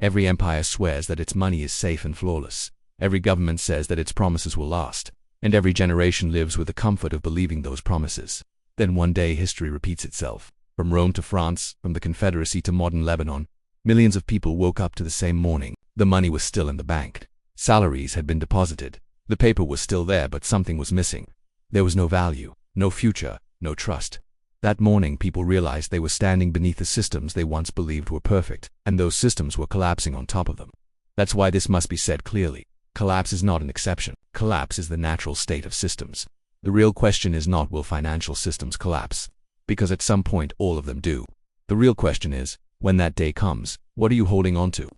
Every empire swears that its money is safe and flawless. Every government says that its promises will last. And every generation lives with the comfort of believing those promises. Then one day history repeats itself. From Rome to France, from the Confederacy to modern Lebanon, millions of people woke up to the same morning. The money was still in the bank. Salaries had been deposited. The paper was still there, but something was missing. There was no value, no future, no trust. That morning people realized they were standing beneath the systems they once believed were perfect, and those systems were collapsing on top of them. That's why this must be said clearly. Collapse is not an exception. Collapse is the natural state of systems. The real question is not will financial systems collapse, because at some point all of them do. The real question is, when that day comes, what are you holding on to?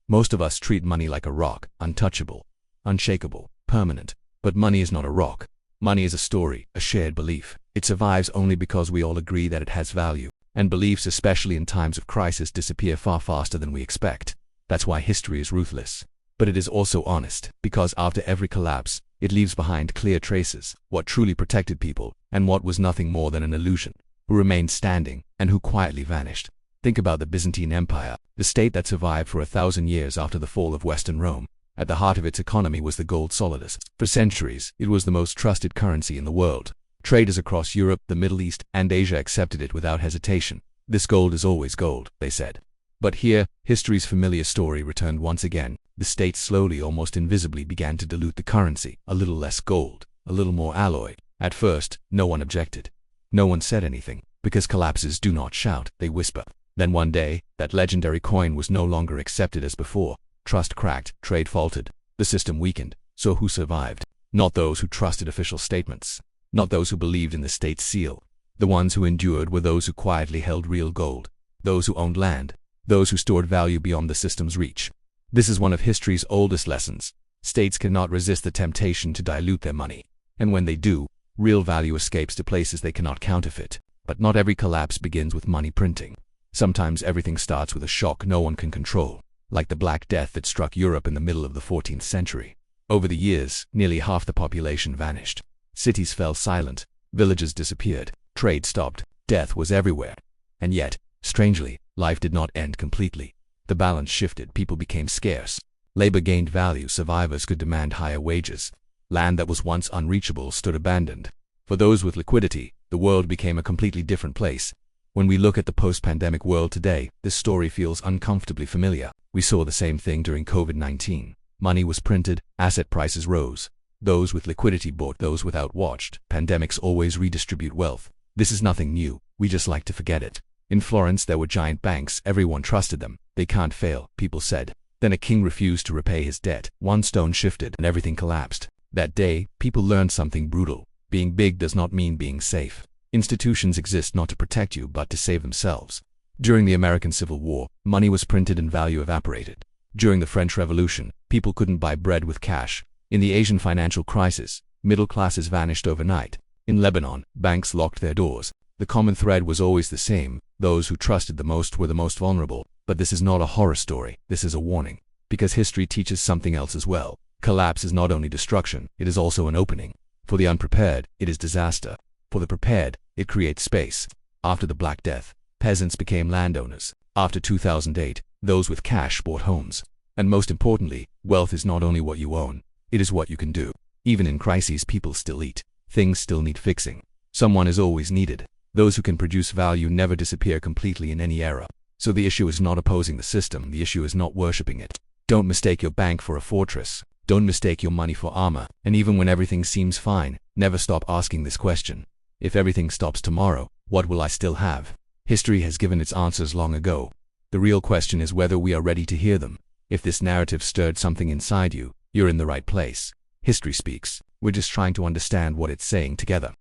Most of us treat money like a rock, untouchable, unshakable, permanent. But money is not a rock. Money is a story, a shared belief. It survives only because we all agree that it has value. And beliefs, especially in times of crisis, disappear far faster than we expect. That's why history is ruthless. But it is also honest, because after every collapse, it leaves behind clear traces, what truly protected people, and what was nothing more than an illusion, who remained standing, and who quietly vanished. Think about the Byzantine Empire, the state that survived for 1,000 years after the fall of Western Rome. At the heart of its economy was the gold salaries. For centuries, it was the most trusted currency in the world. Traders across Europe, the Middle East, and Asia accepted it without hesitation. This gold is always gold, they said. But here, history's familiar story returned once again. The state slowly, almost invisibly, began to dilute the currency. A little less gold, a little more alloy. At first, no one objected. No one said anything, because collapses do not shout, they whisper. Then one day, that legendary coin was no longer accepted as before. Trust cracked, trade faltered, the system weakened. So who survived? Not those who trusted official statements. Not those who believed in the state's seal. The ones who endured were those who quietly held real gold. Those who owned land. Those who stored value beyond the system's reach. This is one of history's oldest lessons. States cannot resist the temptation to dilute their money. And when they do, real value escapes to places they cannot counterfeit. But not every collapse begins with money printing. Sometimes everything starts with a shock no one can control, like the Black Death that struck Europe in the middle of the 14th century. Over the years, nearly half the population vanished. Cities fell silent, villages disappeared, trade stopped, death was everywhere. And yet, strangely, life did not end completely. The balance shifted, people became scarce. Labor gained value, survivors could demand higher wages. Land that was once unreachable stood abandoned. For those with liquidity, the world became a completely different place. When we look at the post-pandemic world today, this story feels uncomfortably familiar. We saw the same thing during COVID-19. Money was printed, asset prices rose. Those with liquidity bought, those without watched. Pandemics always redistribute wealth. This is nothing new, we just like to forget it. In Florence there were giant banks, everyone trusted them. They can't fail, people said. Then a king refused to repay his debt. One stone shifted and everything collapsed. That day, people learned something brutal. Being big does not mean being safe. Institutions exist not to protect you but to save themselves. During the American Civil War, money was printed and value evaporated. During the French Revolution, people couldn't buy bread with cash. In the Asian financial crisis, middle classes vanished overnight. In Lebanon, banks locked their doors. The common thread was always the same. Those who trusted the most were the most vulnerable. But this is not a horror story, this is a warning. Because history teaches something else as well. Collapse is not only destruction, it is also an opening. For the unprepared, it is disaster. For the prepared, it creates space. After the Black Death, peasants became landowners. After 2008, those with cash bought homes. And most importantly, wealth is not only what you own, it is what you can do. Even in crises, people still eat. Things still need fixing. Someone is always needed. Those who can produce value never disappear completely in any era. So the issue is not opposing the system, the issue is not worshipping it. Don't mistake your bank for a fortress. Don't mistake your money for armor. And even when everything seems fine, never stop asking this question. If everything stops tomorrow, what will I still have? History has given its answers long ago. The real question is whether we are ready to hear them. If this narrative stirred something inside you, you're in the right place. History speaks. We're just trying to understand what it's saying together.